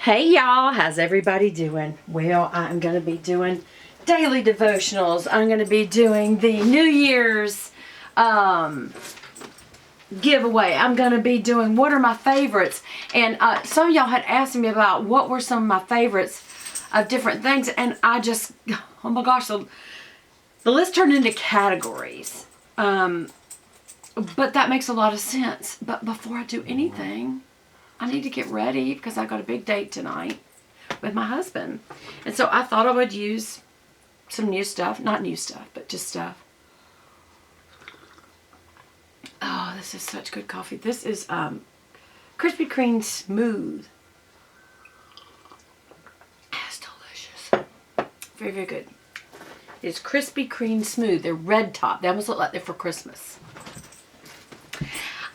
Hey y'all, how's everybody doing? Well, I'm going to be doing daily devotionals. I'm going to be doing the New Year's giveaway. I'm going to be doing what are my favorites. And some of y'all had asked me about what were some of my favorites of different things. And I just, oh my gosh, the list turned into categories. But that makes a lot of sense. But before I do anything, I need to get ready because I got a big date tonight with my husband. And so I thought I would use some new stuff. Not new stuff, but just stuff. Oh, this is such good coffee. This is Krispy Kreme Smooth. It's delicious. Very, very good. It's Krispy Kreme Smooth. They're red top. They almost look like they're for Christmas.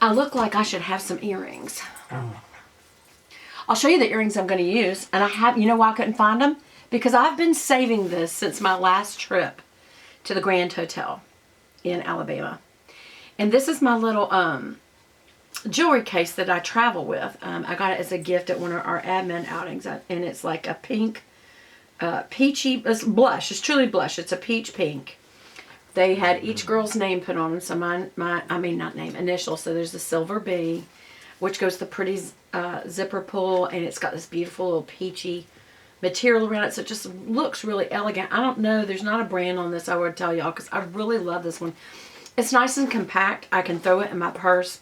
I look like I should have some earrings. I'll show you the earrings I'm going to use. And I have, you know why I couldn't find them? Because I've been saving this since my last trip to the Grand Hotel in Alabama. And this is my little jewelry case that I travel with. I got it as a gift at one of our admin outings. And it's like a pink, peachy, it's blush. It's truly blush. It's a peach pink. They had each girl's name put on them. So not name, initial. So there's the silver B, which goes the pretty zipper pull, and it's got this beautiful little peachy material around it, so it just looks really elegant. I don't know, there's not a brand on this I would tell y'all, because I really love this one. It's nice and compact. I can throw it in my purse.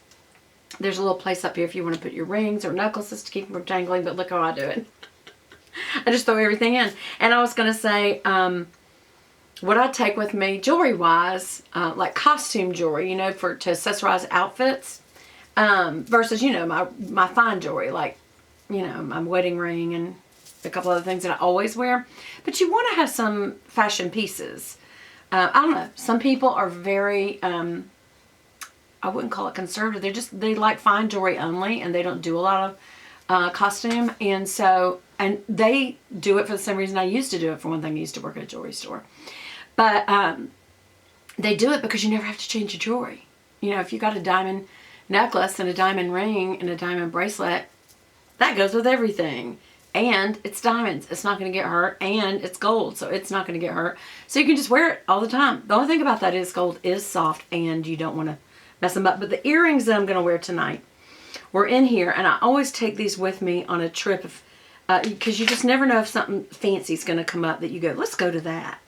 There's a little place up here if you want to put your rings or necklaces to keep them from tangling, but look how I do it. I just throw everything in. And I was going to say, what I take with me jewelry-wise, like costume jewelry, you know, to accessorize outfits, versus, you know, my fine jewelry, like, you know, my wedding ring and a couple other things that I always wear. But you want to have some fashion pieces. I don't know. Some people are very, I wouldn't call it conservative. They like fine jewelry only, and they don't do a lot of costume. And so, and they do it for the same reason I used to do it. For one thing, I used to work at a jewelry store. But they do it because you never have to change your jewelry. You know, if you got a diamond necklace and a diamond ring and a diamond bracelet, that goes with everything. And it's diamonds. It's not going to get hurt. And it's gold, so it's not going to get hurt. So you can just wear it all the time. The only thing about that is gold is soft and you don't want to mess them up. But the earrings that I'm going to wear tonight were in here, and I always take these with me on a trip because you just never know if something fancy is going to come up that you go, let's go to that.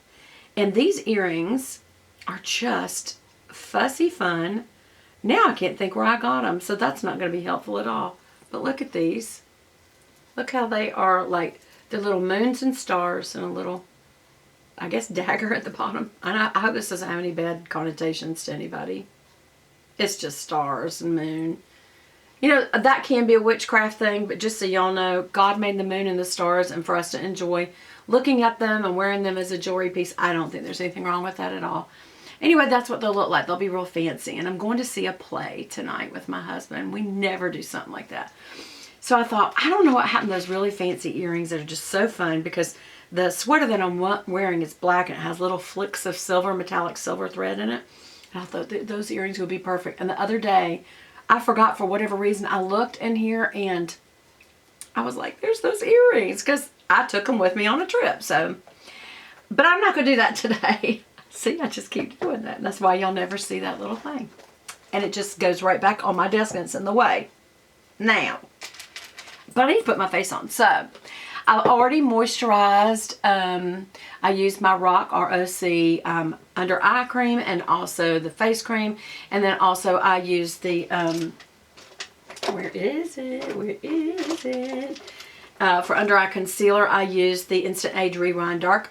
And these earrings are just fussy fun. Now I can't think where I got them, so that's not going to be helpful at all. But look at these. Look how they are, like, they're little moons and stars and a little, I guess, dagger at the bottom. And I hope this doesn't have any bad connotations to anybody. It's just stars and moon. You know, that can be a witchcraft thing, but just so y'all know, God made the moon and the stars, and for us to enjoy looking at them and wearing them as a jewelry piece, I don't think there's anything wrong with that at all. Anyway, that's what they'll look like. They'll be real fancy. And I'm going to see a play tonight with my husband. We never do something like that. So I thought, I don't know what happened to those really fancy earrings that are just so fun, because the sweater that I'm wearing is black and it has little flicks of silver, metallic silver thread in it. And I thought those earrings would be perfect. And the other day, I forgot for whatever reason, I looked in here and I was like, there's those earrings, because I took them with me on a trip. So, but I'm not going to do that today. See, I just keep doing that. And that's why y'all never see that little thing. And it just goes right back on my desk and it's in the way. Now, but I need to put my face on. So, I've already moisturized. I used my ROC under eye cream and also the face cream. And then also I used the, where is it? For under eye concealer, I used the Instant Age Rewind Dark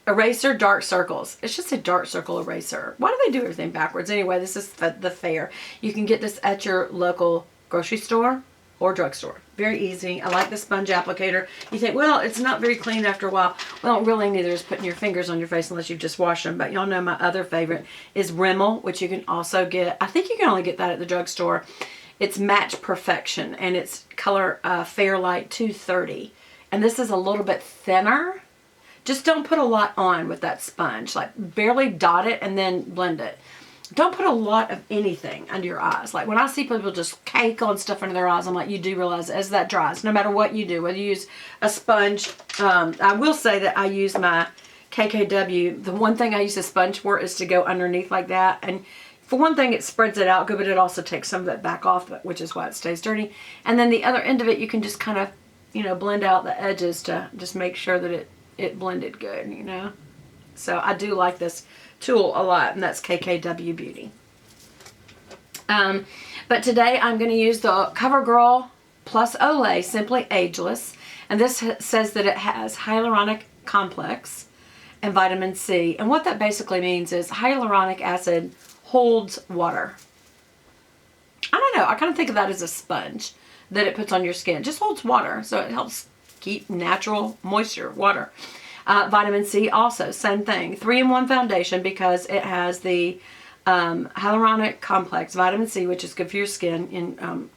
Eraser Dark Circles. It's just a dark circle eraser. Why do they do everything backwards? Anyway, this is the fair. You can get this at your local grocery store or drugstore. Very easy. I like the sponge applicator. You think, well, it's not very clean after a while. Well, really neither is putting your fingers on your face unless you've just washed them. But y'all know my other favorite is Rimmel, which you can also get. I think you can only get that at the drugstore. It's Match Perfection, and it's color Fairlight 230. And this is a little bit thinner. Just don't put a lot on with that sponge. Like, barely dot it and then blend it. don't put a lot of anything under your eyes. Like when I see people just cake on stuff under their eyes, I'm like, you do realize as that dries, no matter what you do, whether you use a sponge. I will say that I use my KKW. The one thing I use a sponge for is to go underneath like that. And for one thing, it spreads it out good, but it also takes some of it back off, which is why it stays dirty. And then the other end of it, you can just kind of, you know, blend out the edges to just make sure that it blended good, you know. So I do like this tool a lot, and that's KKW Beauty. But today I'm going to use the CoverGirl Plus Olay Simply Ageless, and this says that it has hyaluronic complex and vitamin C, and what that basically means is hyaluronic acid holds water. I don't know, I kind of think of that as a sponge that it puts on your skin. It just holds water, so it helps keep natural moisture, water. Vitamin C also, same thing. 3-in-1 foundation because it has the hyaluronic complex, vitamin C, which is good for your skin in,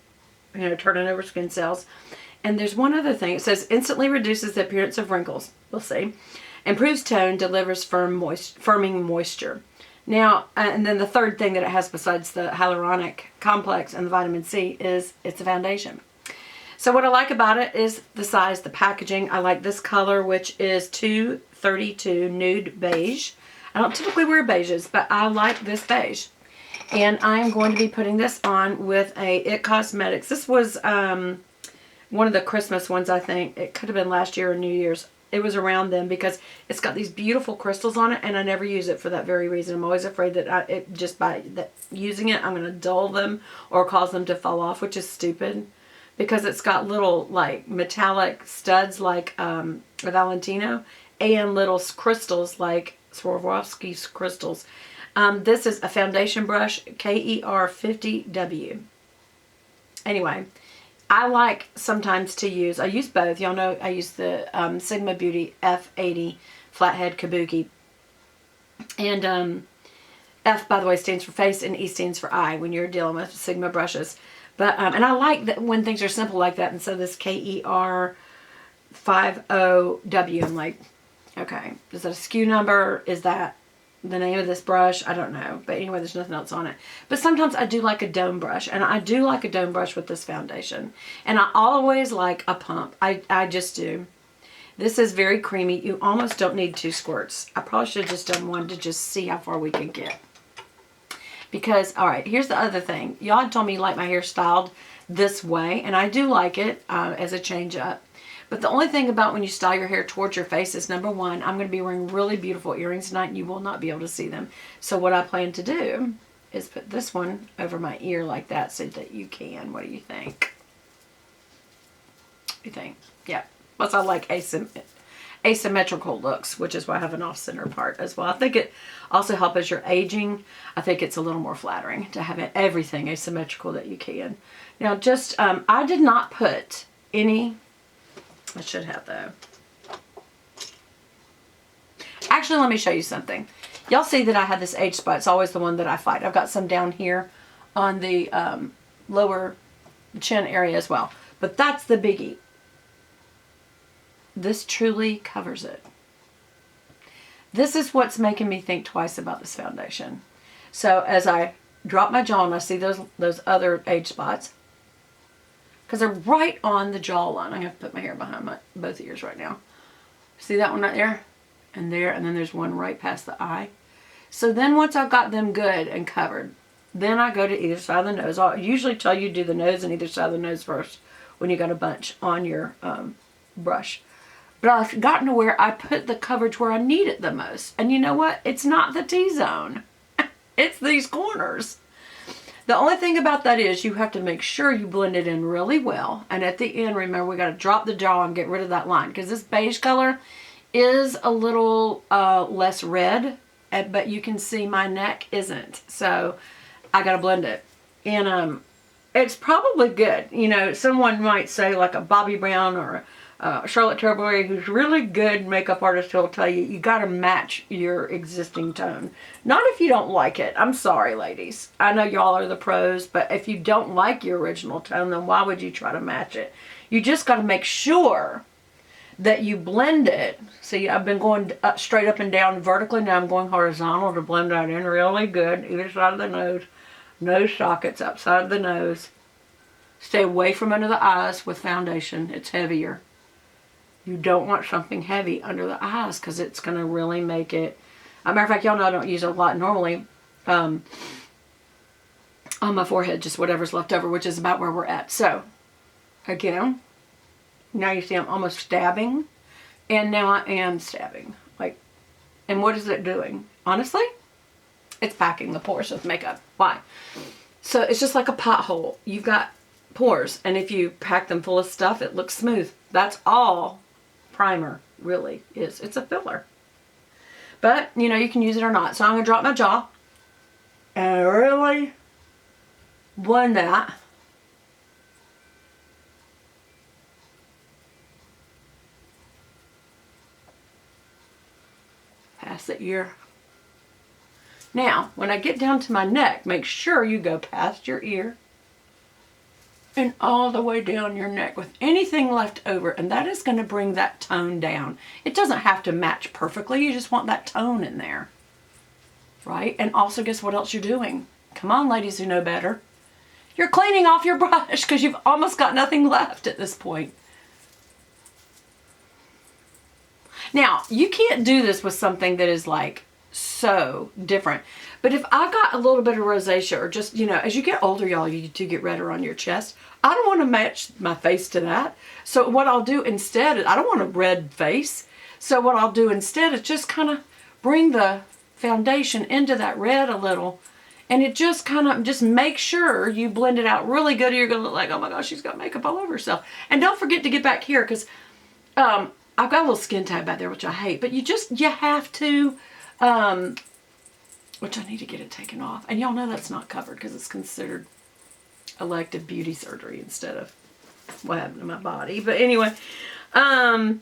you know, turning over skin cells. And there's one other thing. It says instantly reduces the appearance of wrinkles. We'll see. Improves tone, delivers firming moisture. Now, and then the third thing that it has besides the hyaluronic complex and the vitamin C is it's a foundation. So what I like about it is the size, the packaging. I like this color, which is 232 Nude Beige. I don't typically wear beiges, but I like this beige. And I'm going to be putting this on with a IT Cosmetics. This was one of the Christmas ones, I think. It could have been last year or New Year's. It was around then because it's got these beautiful crystals on it, and I never use it for that very reason. I'm always afraid that just by using it, I'm going to dull them or cause them to fall off, which is stupid. Because it's got little like metallic studs like Valentino and little crystals like Swarovski's crystals. This is a foundation brush, KER 50W. Anyway, I like sometimes to use, I use both. Y'all know I use the Sigma Beauty F80 Flathead Kabuki. And F, by the way, stands for face and E stands for eye when you're dealing with Sigma brushes. But, and I like that when things are simple like that. And so this KER 50W, I'm like, okay, is that a SKU number? Is that the name of this brush? I don't know. But anyway, there's nothing else on it. But sometimes I do like a dome brush. And I do like a dome brush with this foundation. And I always like a pump. I just do. This is very creamy. You almost don't need 2 squirts. I probably should have just done one to just see how far we could get. Because, all right, here's the other thing. Y'all told me you like my hair styled this way, and I do like it as a change up. But the only thing about when you style your hair towards your face is, number one, I'm going to be wearing really beautiful earrings tonight, and you will not be able to see them. So what I plan to do is put this one over my ear like that so that you can. What do you think? You think? Yeah. Plus, I like asymmetrical looks, which is why I have an off-center part as well. I think it also helps as you're aging. I think it's a little more flattering to have everything asymmetrical that you can. Now, just, I did not put any, I should have though. Actually, let me show you something. Y'all see that I had this age spot. It's always the one that I fight. I've got some down here on the lower chin area as well. But that's the biggie. This truly covers it. This is what's making me think twice about this foundation. So as I drop my jaw and I see those other age spots, because they're right on the jawline. I'm going to have to put my hair behind both ears right now. See that one right there? And there, and then there's one right past the eye. So then once I've got them good and covered, then I go to either side of the nose. I'll usually tell you to do the nose and either side of the nose first when you got a bunch on your brush. But I've gotten to where I put the coverage where I need it the most. And you know what? It's not the T-zone. It's these corners. The only thing about that is you have to make sure you blend it in really well. And at the end, remember, we got to drop the jaw and get rid of that line. Because this beige color is a little less red. But you can see my neck isn't. So I got to blend it. And it's probably good. You know, someone might say like a Bobbi Brown or Charlotte Tilbury, who's really good makeup artist, will tell you got to match your existing tone. Not if you don't like it. I'm sorry, ladies. I know y'all are the pros, but if you don't like your original tone, then why would you try to match it? You just got to make sure that you blend it. See, I've been going up, straight up and down vertically. Now I'm going horizontal to blend that in really good. Either side of the nose. Nose sockets, outside of the nose. Stay away from under the eyes with foundation. It's heavier. You don't want something heavy under the eyes because it's going to really make it... As a matter of fact, y'all know I don't use it a lot normally. On my forehead, just whatever's left over, which is about where we're at. So, again, now you see I'm almost stabbing. And now I am stabbing. Like, and what is it doing? Honestly, it's packing the pores with makeup. Why? So it's just like a pothole. You've got pores, and if you pack them full of stuff, it looks smooth. That's all primer really is. It's a filler. But, you know, you can use it or not. So I'm going to drop my jaw and really blend that. Past the ear. Now, when I get down to my neck, make sure you go past your ear and all the way down your neck with anything left over, and that is going to bring that tone down. It doesn't have to match perfectly, you just want that tone in there, right? And also, guess what else you're doing? Come on, ladies who know better. You're cleaning off your brush because you've almost got nothing left at this point. Now, you can't do this with something that is like so different. But if I got a little bit of rosacea, or just, you know, as you get older, y'all, you do get redder on your chest. I don't want to match my face to that. So what I'll do instead, I don't want a red face. So what I'll do instead is just kind of bring the foundation into that red a little. And it just kind of, just make sure you blend it out really good, or you're going to look like, oh my gosh, she's got makeup all over herself. And don't forget to get back here, because I've got a little skin tag back there, which I hate. But you have to... which I need to get it taken off. And y'all know that's not covered because it's considered elective beauty surgery instead of what happened to my body. But anyway, I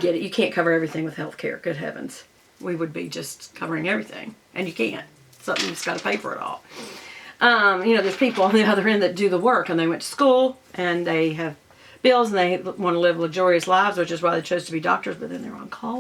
get it. You can't cover everything with healthcare. Good heavens. We would be just covering everything. And you can't. Something you've just got to pay for it all. You know, there's people on the other end that do the work, and they went to school and they have bills and they want to live luxurious lives, which is why they chose to be doctors, but then they're on call